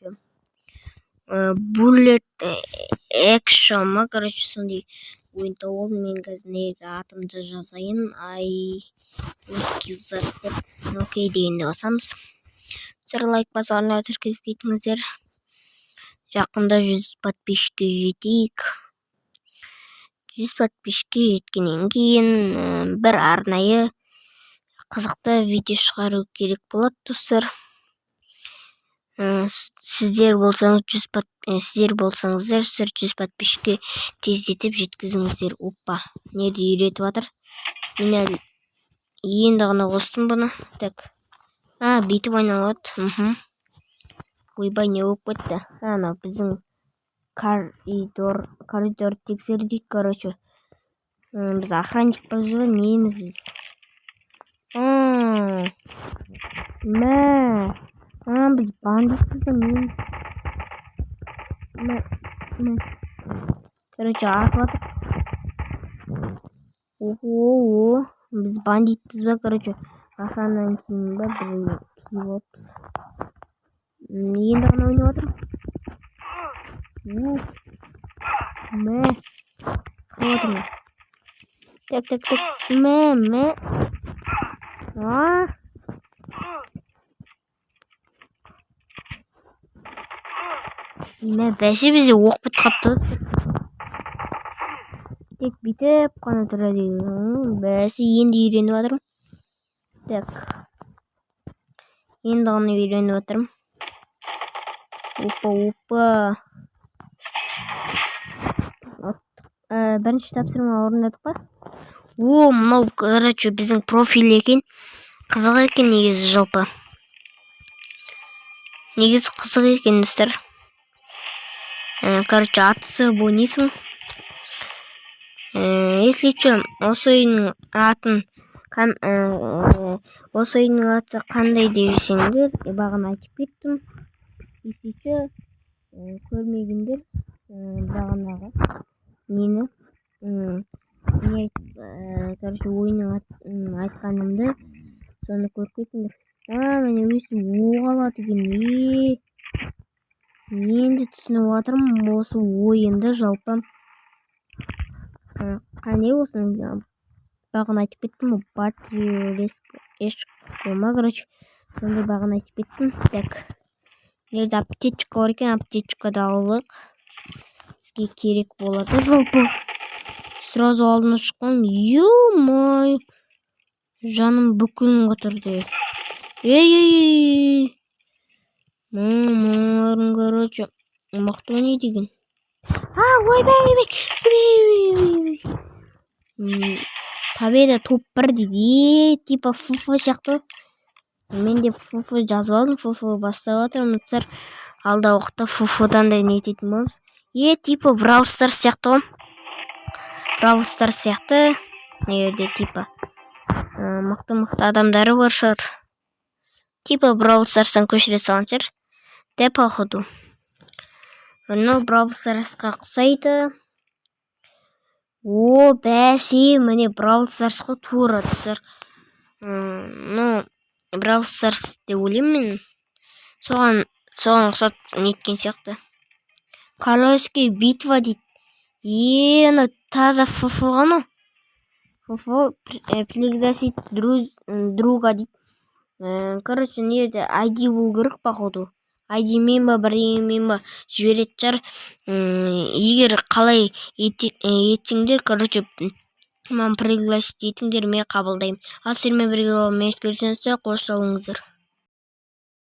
короче. Bullet Action ма, короче, сондай ойын тауып, мен қазір атымды жазайын. Skill деп окей дегенде басамыз. Сіздер лайк басуына тіркеліп кетіңіздер. Жақында 100 подписчикке жетейік. 100 подписчикке жеткеннен кейін бір арнайы қызықты видео шығару керек болады, достар. Сіздер болсаңыздар 100 подписчикке тездетіп жеткізіңіздер. Опа, неде үйретіп жатыр. Мен енді ғана қостым бұны. Так. Бүйтіп айналады. Ойбай, не болып кетті? Анау біздің коридор тексердік, короче. Біз охранник болып неміз біз. Біз бандитпіз да неміз. Короче, атып атып. Біз бандитпіз ба, короче. Охраннан кейін ба, бір киіппіз. Енді ғана ойнап отырмын. Қалып отырмын. Бәсе бізде оқ бітіп қапты. Тек бүйтіп қана тұрады. Бәсе енді үйреніп жатырмын. Так. Енді ғана үйреніп жатырмын. Опа. Бірінші тапсырма орындадық па? Мынау, короче, біздің профиль екен. Қызық екен негізі жалпы. Негізі қызық екен, достар. Короче, атысы бонисың. Если что, осы ойынның аты қандай десеңдер, бағана айтып кеттім. Если что, көрмегендер бағанаға мені короче, ойынның айтқанымды соны көріп кетіңдер. Міне өстіп оқ алады екен. Енді түсініп жатырмын осы ойынды жалпы. Қане осыны бағана айтып кеттім. Короче, сондай бағана айтып кеттім. Так. Ерді аптечка бар екен, аптечкада алып. Бізге керек болады жалпы. Сразу алдына шыққан. Ё-май. Жаным бүкілін қатырды. Мамаларың, короче, мықты не деген. Ойбай. Победа топ-1 дейді. Типа фуфу сияқты. Мен де фуфу жазып алдым. Фуфу бастап жатырмын. Алда уақытта фуфудан да не ететін боламыз. Типа Brawl Stars сияқты ғой. Brawl Stars сияқты. Негерде типа мықты адамдары бар шығар. Типа Brawl Stars'тан көшіре салған шығар. Де походу. Brawl Stars'қа ұқсайды. Бәсе, міне Brawl Stars'қа тура түсір. Brawl Stars деп ойлаймын мен. Соған ұқсат неткен сияқты. Королевский битва дейді. Таза фуфу ғана. Фуфу пригласить друга дейді. Короче, неде ID болу керек походу. ID мен ба, бірдеңемен ба жіберетін шығар. Егер қалай етсеңдер, короче, пригласить етіңдер, мен қабылдаймын. Сіздермен бірге болуға келсеңіздер, қош салыңыздар.